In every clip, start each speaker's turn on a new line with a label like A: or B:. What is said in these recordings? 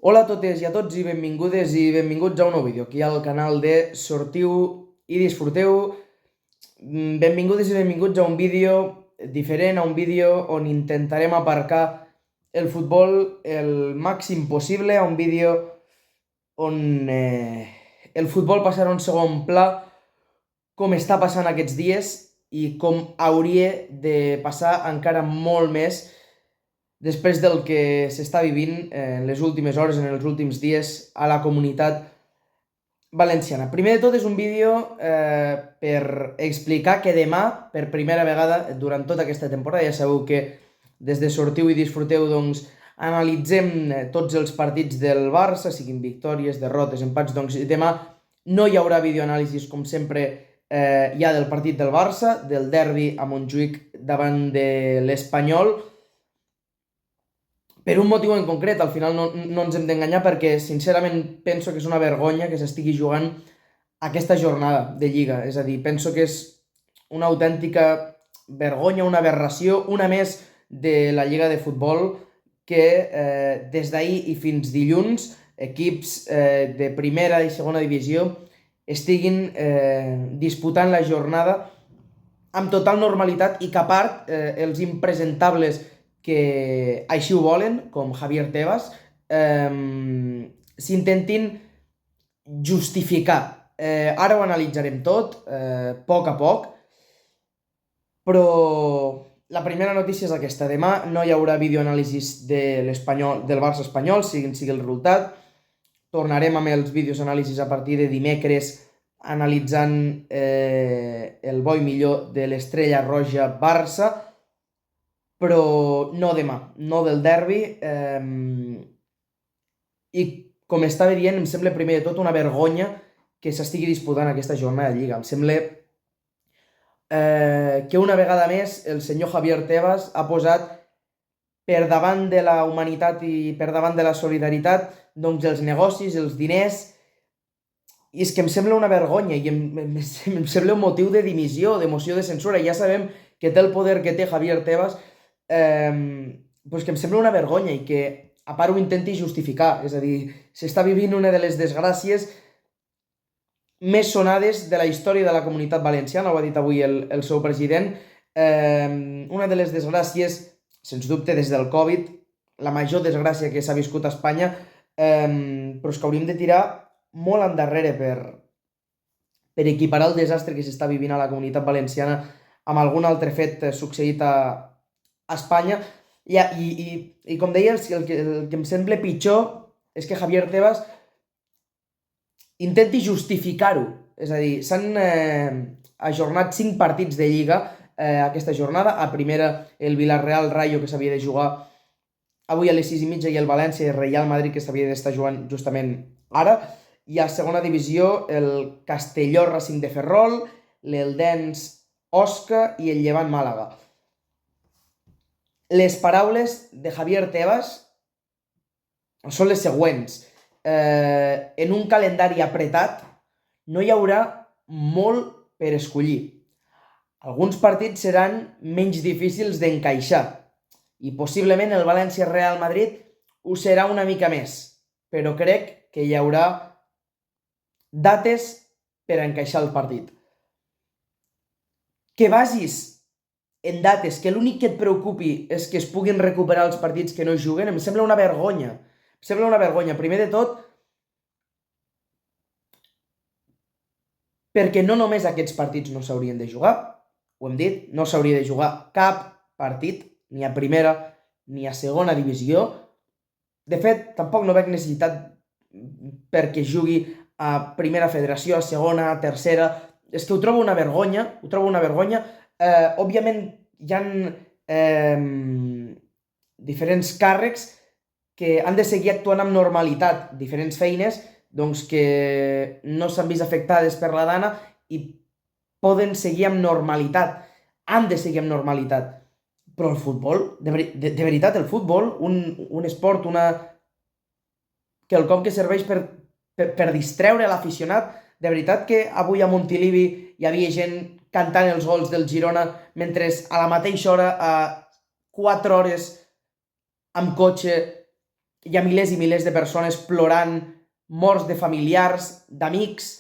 A: Hola a totes i a tots i benvingudes i benvinguts a un nou vídeo aquí al canal de Sortiu i Disfruteu. Benvingudes i benvinguts a un vídeo diferent, a un vídeo on intentarem aparcar el futbol el màxim possible, a un vídeo on el futbol passarà a un segon pla, com està passant aquests dies i com hauria de passar encara molt més després del que s'està vivint en les últimes hores, en els últims dies a la comunitat valenciana. Primer de tot és un vídeo per explicar que demà, per primera vegada durant tota aquesta temporada, ja sabeu que des de Sortiu i Disfruteu doncs analitzem tots els partits del Barça, siguin victòries, derrotes, empats, doncs demà no hi haurà videoanàlisis com sempre hi ha del partit del Barça, del derbi a Montjuïc davant de l'Espanyol, per un motiu en concret. Al final no ens hem d'enganyar perquè sincerament penso que és una vergonya que s'estigui jugant aquesta jornada de Lliga. És a dir, penso que és una autèntica vergonya, una aberració, una més de la Lliga de Futbol que des d'ahir i fins dilluns equips de primera i segona divisió estiguin disputant la jornada amb total normalitat i que a part els impresentables que així ho volen, com Javier Tebas, s'intentin justificar. Ara ho analitzarem tot, a poc, però la primera notícia és aquesta. Demà no hi haurà videoanàlisis del Barça espanyol, sigui el resultat. Tornarem amb els vídeos anàlisis a partir de dimecres, analitzant el bo i millor de l'Estrella Roja Barça, però no demà, no del derbi, i com estava dient, em sembla primer de tot una vergonya que s'estigui disputant aquesta jornada de Lliga. Em sembla que una vegada més el senyor Javier Tebas ha posat per davant de la humanitat i per davant de la solidaritat doncs els negocis, els diners, i és que em sembla una vergonya i em sembla un motiu de dimissió, de moció de censura. Ja sabem que té el poder que té Javier Tebas, pues que em sembla una vergonya i que a part ho intenti justificar. És a dir, s'està vivint una de les desgràcies més sonades de la història de la comunitat valenciana, ho ha dit avui el seu president, una de les desgràcies, sens dubte des del Covid, la major desgràcia que s'ha viscut a Espanya, però és que hauríem de tirar molt endarrere per equiparar el desastre que s'està vivint a la comunitat valenciana amb algun altre fet succeït a Espanya. I com deia, el que em sembla pitjor és que Javier Tebas intenti justificar-ho. És a dir, s'han ajornat 5 partits de Lliga aquesta jornada. A primera, el Villarreal Rayo, que s'havia de jugar avui a les 6:30, i el València i el Real Madrid, que s'havia d'estar jugant justament ara. I a segona divisió, el Castelló Racing de Ferrol, l'Eldense Osca i el Llevant Màlaga. Les paraules de Javier Tebas són les següents. En un calendari apretat no hi haurà molt per escollir. Alguns partits seran menys difícils d'encaixar i possiblement el València-Real Madrid ho serà una mica més, però crec que hi haurà dates per encaixar el partit. Que basis en dates, que l'únic que et preocupi és que es puguin recuperar els partits que no juguen, em sembla una vergonya. Em sembla una vergonya, primer de tot, perquè no només aquests partits no s'haurien de jugar, ho hem dit, no s'hauria de jugar cap partit, ni a primera ni a segona divisió. De fet, tampoc no veig necessitat perquè jugui a primera federació, a segona, a tercera. És que ho trobo una vergonya, òbviament hi ha diferents càrrecs que han de seguir actuant amb normalitat, diferents feines doncs que no s'han vist afectades per la dana i poden seguir amb normalitat, han de seguir amb normalitat. Però el futbol, de veritat, el futbol, un esport, quelcom que serveix per distreure l'aficionat. De veritat que avui a Montilivi hi havia gent cantant els gols del Girona mentre a la mateixa hora, a 4 hores amb cotxe, hi ha milers i milers de persones plorant, morts de familiars, d'amics,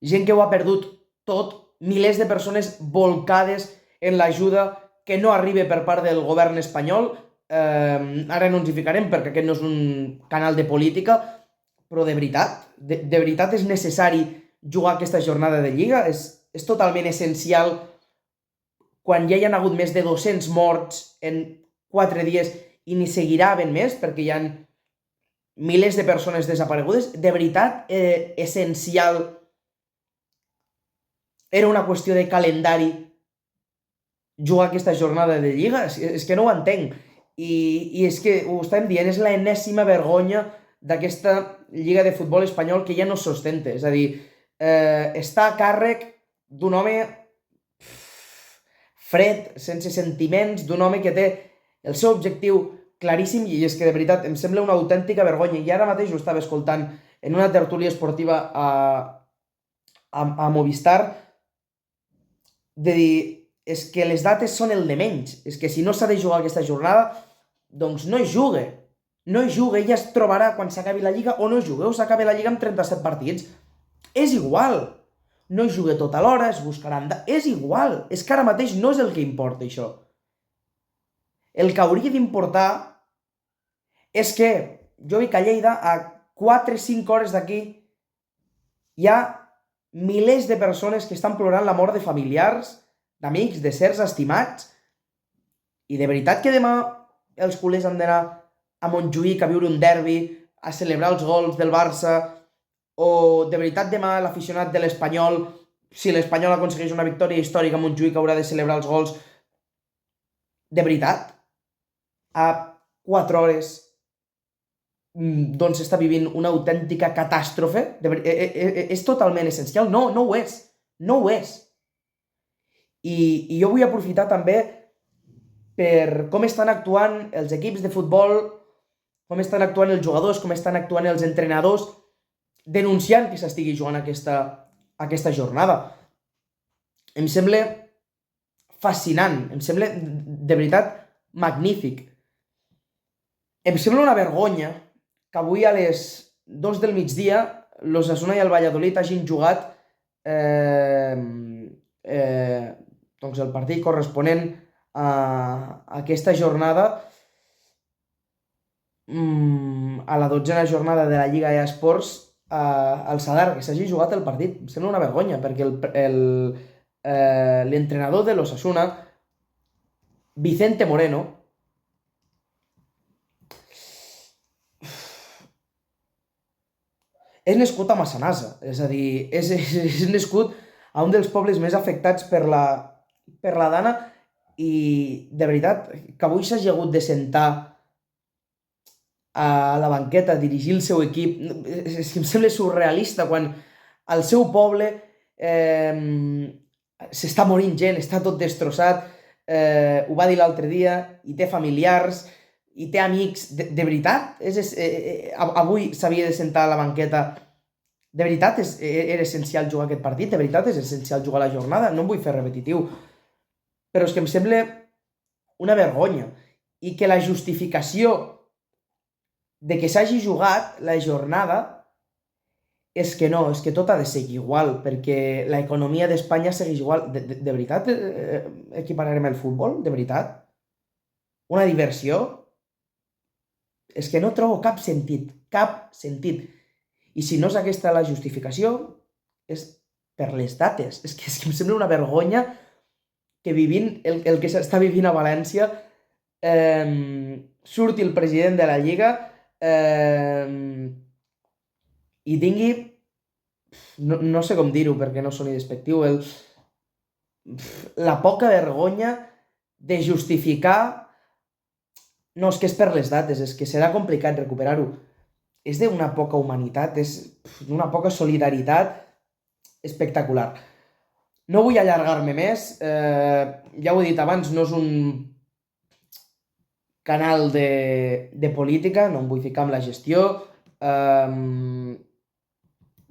A: gent que ho ha perdut tot, milers de persones volcades en l'ajuda que no arriba per part del govern espanyol. Ara no ens hi ficarem perquè aquest no és un canal de política, però de veritat és necessari jugar aquesta jornada de Lliga? És totalment essencial quan ja hi ha hagut més de 200 morts en 4 dies i n'hi seguirà havent més perquè hi ha milers de persones desaparegudes? De veritat, essencial. Era una qüestió de calendari jugar aquesta jornada de Lliga? És que no ho entenc. I és que ho estem dient, és l'enèsima vergonya d'aquesta Lliga de Futbol espanyol que ja no es sostenta. És a dir, està a càrrec d'un home fred, sense sentiments, d'un home que té el seu objectiu claríssim, i és que de veritat em sembla una autèntica vergonya. I ara mateix ho estava escoltant en una tertúlia esportiva a Movistar, de dir, és que les dates són el de menys, és que si no s'ha de jugar aquesta jornada, doncs no es jugue. No es jugue, ella es trobarà quan s'acabi la Lliga o no es jugue, o s'acabi la Lliga amb 37 partits. És igual. No es jugue tota l'hora, es buscaran... És igual, és que ara mateix no és el que importa, això. El que hauria d'importar és que jo veig a Lleida, a 4-5 hores d'aquí, hi ha milers de persones que estan plorant la mort de familiars, d'amics, de sers estimats, i de veritat que demà els culers han d'anar a Montjuïc a viure un derbi, a celebrar els gols del Barça, o de veritat demà l'aficionat de l'Espanyol, si l'Espanyol aconsegueix una victòria històrica a Montjuïc, haurà de celebrar els gols? De veritat? A 4 hores doncs s'està vivint una autèntica catàstrofe? És totalment essencial? No, no ho és. No ho és. I jo vull aprofitar també per com estan actuant els equips de futbol, com estan actuant els jugadors, com estan actuant els entrenadors, denunciant que s'estigui jugant aquesta jornada. Em sembla fascinant, em sembla de veritat magnífic. Em sembla una vergonya que avui a les 2 del migdia l'Osasuna i el Valladolid hagin jugat doncs el partit corresponent a aquesta jornada, a la 12a jornada de la Lliga eSports al Sadar, que s'hagi jugat el partit. Em sembla una vergonya, perquè l'entrenador de l'Osasuna, Vicente Moreno, és nascut a Massanassa, és a dir, és nascut a un dels pobles més afectats per la Dana, i de veritat que avui s'hagi hagut de sentar a la banqueta a dirigir el seu equip, és que em sembla surrealista quan al seu poble s'està morint gent, està tot destrossat, ho va dir l'altre dia, i té familiars, i té amics, de veritat, avui s'havia de sentar a la banqueta. De veritat era essencial jugar aquest partit, de veritat és essencial jugar la jornada, no em vull fer repetitiu, però és que em sembla una vergonya, i que la justificació de que s'hagi jugat la jornada és que no, és que tot ha de seguir igual, perquè l'economia d'Espanya segueix igual. De veritat equipararem el futbol? De veritat? Una diversió? És que no trobo cap sentit, cap sentit. I si no és aquesta la justificació, és per les dates. És que em sembla una vergonya que vivint el que s'està vivint a València, surti el president de la Lliga i tingui, no sé com dir-ho perquè no soni despectiu, la poca vergonya de justificar. No, és que és per les dates, és que serà complicat recuperar-ho. És d'una poca humanitat, és d'una poca solidaritat espectacular. No vull allargar-me més, ja ho he dit abans, no és un canal de política, no em vull ficar amb la gestió,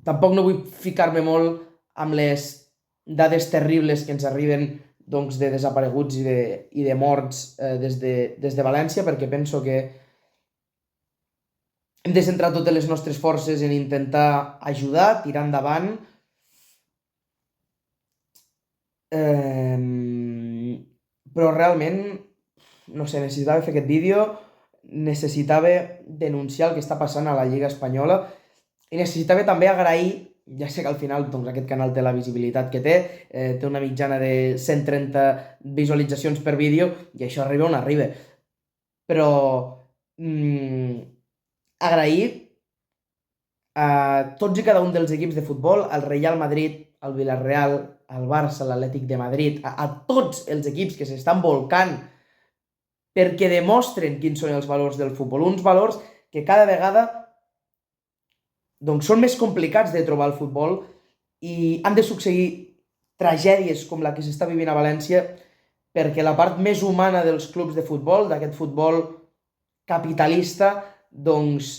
A: tampoc no vull ficar-me molt amb les dades terribles que ens arriben doncs, de desapareguts i de morts des de València, perquè penso que Hem de centrar totes les nostres forces en intentar ajudar, tirar endavant. Però realment, no sé, necessitava fer aquest vídeo, necessitava denunciar el que està passant a la Lliga Espanyola i necessitava també agrair, ja sé que al final doncs, aquest canal té la visibilitat que té una mitjana de 130 visualitzacions per vídeo i això arriba on arriba. Però agrair a tots i cada un dels equips de futbol, al Real Madrid, al Villarreal, al Barça, l'Atlètic de Madrid, a tots els equips que s'estan volcant perquè demostren quins són els valors del futbol, uns valors que cada vegada doncs, són més complicats de trobar al futbol i han de succeir tragèdies com la que s'està vivint a València perquè la part més humana dels clubs de futbol, d'aquest futbol capitalista, doncs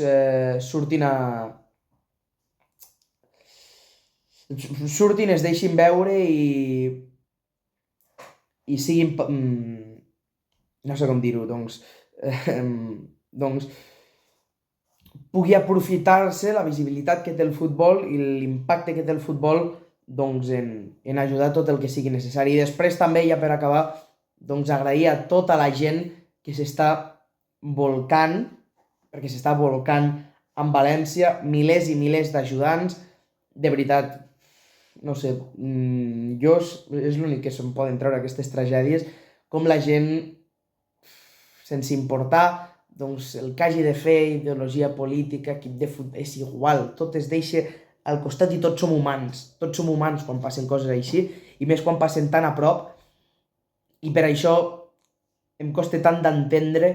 A: surtin, es deixin veure i siguin... no sé com dir-ho, doncs pugui aprofitar-se la visibilitat que té el futbol i l'impacte que té el futbol doncs, en ajudar tot el que sigui necessari. I després també, ja per acabar, doncs, agrair a tota la gent que s'està volcant, perquè s'està volcant en València, milers i milers d'ajudants, de veritat, no sé, jo és l'únic que se'm poden treure aquestes tragèdies, com la gent, sense importar doncs, el que hagi de fer, ideologia política, equip de futbol, és igual, tot es deixa al costat i tots som humans quan passen coses així, i més quan passen tan a prop, i per això em costa tant d'entendre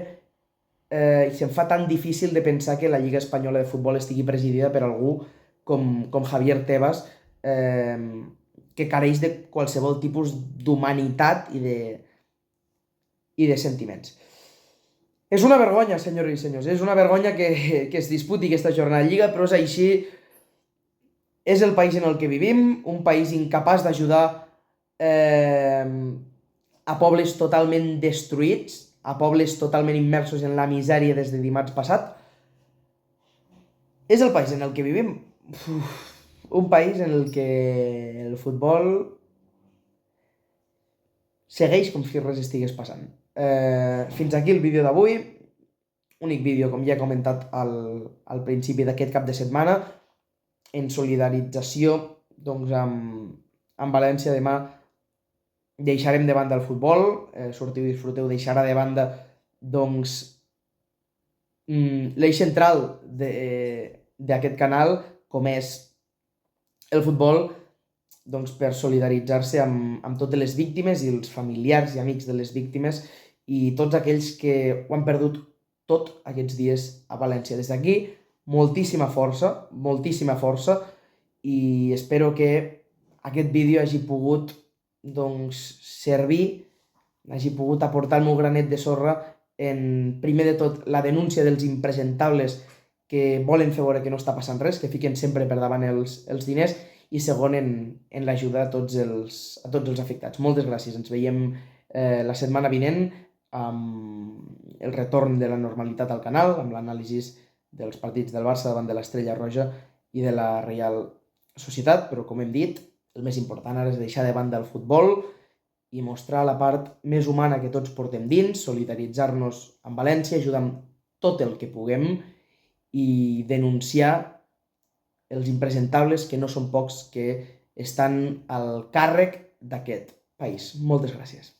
A: i se'm fa tan difícil de pensar que la Lliga Espanyola de Futbol estigui presidida per algú com Javier Tebas, que careix de qualsevol tipus d'humanitat i de sentiments. És una vergonya, senyores i senyors, és una vergonya que es disputi aquesta jornada de Lliga, però és així, és el país en el que vivim, un país incapaç d'ajudar a pobles totalment destruïts, a pobles totalment immersos en la misèria des de dimarts passat. És el país en el que vivim, un país en el que el futbol segueix com si res estigués passant. Fins aquí el vídeo d'avui, únic vídeo, com ja he comentat al principi d'aquest cap de setmana, en solidarització doncs, amb València. Demà deixarem de banda el futbol, Sortiu i Disfruteu deixarà de banda doncs, l'eix central d'aquest canal, com és el futbol, doncs, per solidaritzar-se amb totes les víctimes i els familiars i amics de les víctimes i tots aquells que ho han perdut tot aquests dies a València. Des d'aquí, moltíssima força, i espero que aquest vídeo hagi pogut doncs, servir, hagi pogut aportar el meu granet de sorra en, primer de tot, la denúncia dels impresentables que volen fer veure que no està passant res, que fiquen sempre per davant els diners, i segon, en l'ajuda a tots els afectats. Moltes gràcies, ens veiem la setmana vinent amb el retorn de la normalitat al canal, amb l'anàlisi dels partits del Barça davant de l'Estrella Roja i de la Reial Societat, però com hem dit, el més important ara és deixar de banda el futbol i mostrar la part més humana que tots portem dins, solidaritzar-nos amb València, ajudar amb tot el que puguem i denunciar els impresentables, que no són pocs, que estan al càrrec d'aquest país. Moltes gràcies.